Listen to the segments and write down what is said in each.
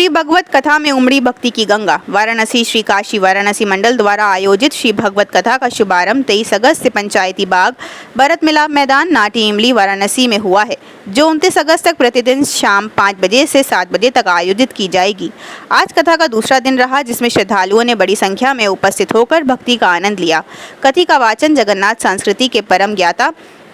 भगवत कथा में उमड़ी भक्ति की गंगा। वाराणसी श्री काशी वाराणसी मंडल द्वारा आयोजित श्री भगवत कथा का शुभारंभ 23 अगस्त से पंचायती बाग भरत मिलाप मैदान नाटी इमली वाराणसी में हुआ है, जो 29 अगस्त तक प्रतिदिन शाम 5 बजे से 7 बजे तक आयोजित की जाएगी। आज कथा का दूसरा दिन रहा, जिसमें श्रद्धालुओं ने बड़ी संख्या में उपस्थित होकर भक्ति का आनंद लिया। कथी का वाचन जगन्नाथ संस्कृति के परम ज्ञाता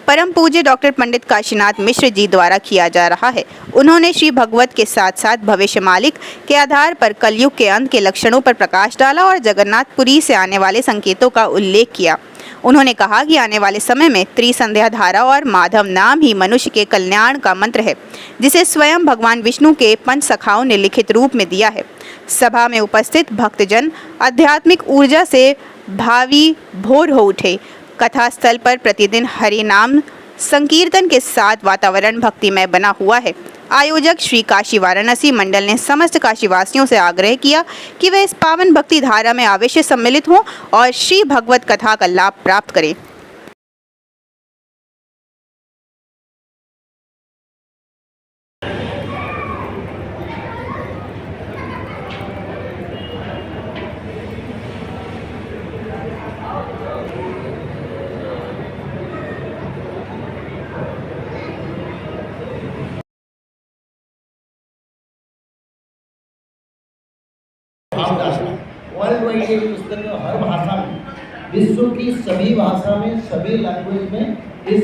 परम पूज्य डॉक्टर पंडित काशीनाथ मिश्र जी द्वारा किया जा रहा है। उन्होंने श्री भगवत के साथ साथ भविष्य मालिक के आधार पर कलयुग के अंत के लक्षणों पर प्रकाश डाला और जगन्नाथपुरी से आने वाले संकेतों का उल्लेख किया। उन्होंने कहा कि आने वाले समय में त्रिसंध्या धारा और माधव नाम ही मनुष्य के कल्याण का मंत्र है, जिसे स्वयं भगवान विष्णु के पंच सखाओं ने लिखित रूप में दिया है। सभा में उपस्थित भक्तजन आध्यात्मिक ऊर्जा से भावी-भोर हो उठे। कथा स्थल पर प्रतिदिन हरि नाम संकीर्तन के साथ वातावरण भक्तिमय बना हुआ है। आयोजक श्री काशी वाराणसी मंडल ने समस्त काशीवासियों से आग्रह किया कि वे इस पावन भक्ति धारा में अवश्य सम्मिलित हों और श्री भगवत कथा का लाभ प्राप्त करें। वर्ल्ड वाइड ये पुस्तक हर भाषा में, विश्व की सभी भाषा में, सभी लैंग्वेज में इस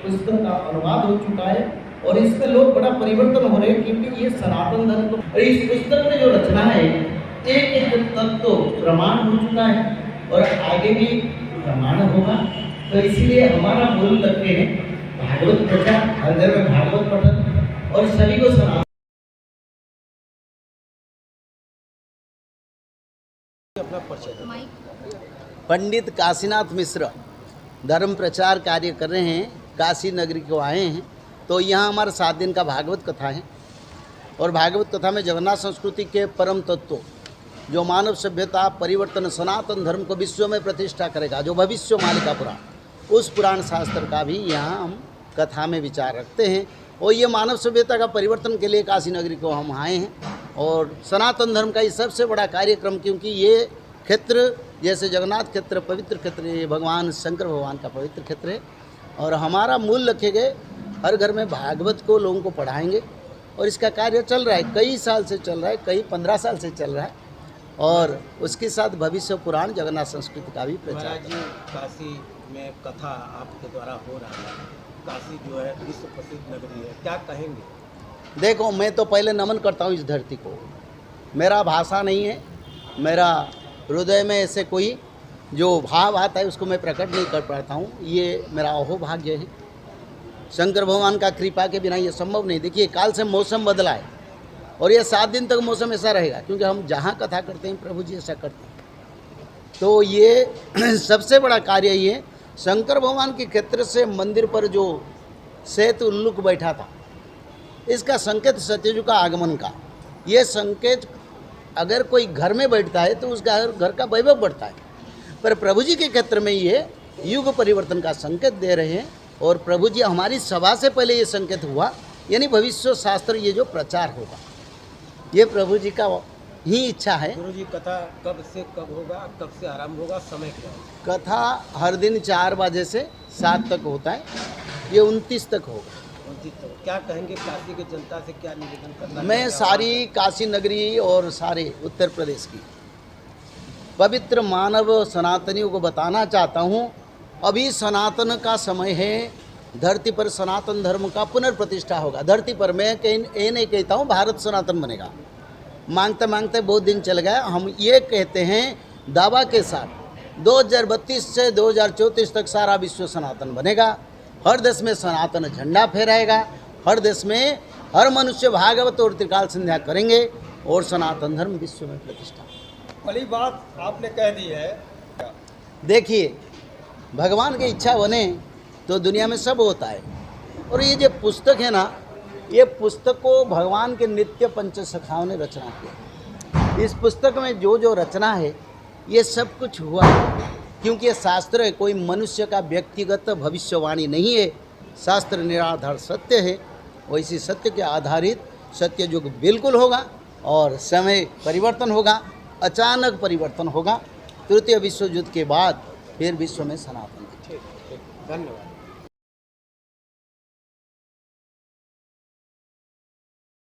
पुस्तक का अनुवाद हो चुका है और इसमें लोग बड़ा परिवर्तन हो रहे हैं, क्योंकि ये सनातन धर्म को, और इस पुस्तक में जो रचना है एक एक तत्व तो प्रमाण हो चुका है और आगे भी प्रमाण होगा। तो इसलिए हमारा मूल लक्ष्य है भागवत प्रचार, हर घर में भागवत पठन और सभी को सनातन। पंडित काशीनाथ मिश्र धर्म प्रचार कार्य कर रहे हैं, काशी नगरी को आए हैं। तो यहाँ हमारा 7 दिन का भागवत कथा है और भागवत कथा में जगन्नाथ संस्कृति के परम तत्व, जो मानव सभ्यता परिवर्तन सनातन धर्म को विश्व में प्रतिष्ठा करेगा, जो भविष्य मालिका पुराण, उस पुराण शास्त्र का भी यहाँ हम कथा में विचार रखते हैं। और ये मानव सभ्यता का परिवर्तन के लिए काशी नगरी को हम आए हैं और सनातन धर्म का ये सबसे बड़ा कार्यक्रम, क्योंकि ये क्षेत्र जैसे जगन्नाथ क्षेत्र पवित्र क्षेत्र, ये भगवान शंकर भगवान का पवित्र क्षेत्र है और हमारा मूल लक्ष्य है हर घर में भागवत को लोगों को पढ़ाएंगे और इसका कार्य चल रहा है, कई साल से चल रहा है, कई 15 साल से चल रहा है और उसके साथ भविष्य पुराण जगन्नाथ संस्कृति का भी प्रचार। काशी में कथा आपके द्वारा हो रहा है, काशी जो है विश्व प्रसिद्ध नगरी है, क्या कहेंगे? देखो, मैं तो पहले नमन करता हूँ इस धरती को। मेरा भाषा नहीं है, मेरा हृदय में ऐसे कोई जो भाव आता है उसको मैं प्रकट नहीं कर पाता हूँ, ये मेरा अहोभाग्य है। शंकर भगवान का कृपा के बिना ये संभव नहीं। देखिए, काल से मौसम बदला है और ये 7 दिन तक मौसम ऐसा रहेगा, क्योंकि हम जहाँ कथा करते हैं प्रभु जी ऐसा करते हैं। तो ये सबसे बड़ा कार्य ये शंकर भगवान के क्षेत्र से मंदिर पर जो श्वेत उल्लुक बैठा था, इसका संकेत सत्ययुग का आगमन का। ये संकेत अगर कोई घर में बैठता है तो उसका घर का वैभव बढ़ता है, पर प्रभु जी के क्षेत्र में ये युग परिवर्तन का संकेत दे रहे हैं और प्रभु जी हमारी सभा से पहले ये संकेत हुआ, यानी भविष्य शास्त्र ये जो प्रचार होगा, ये प्रभु जी का ही इच्छा है। गुरु जी, कथा कब से कब होगा, कब से आरंभ होगा, समय क्या है? कथा हर दिन 4 बजे से 7 तक होता है, ये 29 तक होगा। क्या कहेंगे काशी की जनता से, क्या निवेदन करना? मैं सारी काशी नगरी और सारे उत्तर प्रदेश की पवित्र मानव सनातनियों को बताना चाहता हूँ, अभी सनातन का समय है। धरती पर सनातन धर्म का पुनर्प्रतिष्ठा होगा। धरती पर मैं ये नहीं कहता हूँ भारत सनातन बनेगा, मांगते मांगते बहुत दिन चल गया। हम ये कहते हैं दावा के साथ 2032 से 2034 तक सारा विश्व सनातन बनेगा। हर देश में सनातन झंडा फहराएगा, हर देश में हर मनुष्य भागवत और त्रिकाल संध्या करेंगे और सनातन धर्म विश्व में प्रतिष्ठा। बड़ी बात आपने कह दी है। देखिए, भगवान की इच्छा बने तो दुनिया में सब होता है। और ये जो पुस्तक है ना, ये पुस्तक को भगवान के नित्य पंच सखाओं ने रचना किया। इस पुस्तक में जो जो रचना है ये सब कुछ हुआ है, क्योंकि ये शास्त्र है, कोई मनुष्य का व्यक्तिगत भविष्यवाणी नहीं है। शास्त्र निराधार सत्य है, वैसी सत्य के आधारित सत्य युग बिल्कुल होगा और समय परिवर्तन होगा, अचानक परिवर्तन होगा। तृतीय विश्व युद्ध के बाद फिर विश्व में सनातन। ठीक ठीक, धन्यवाद।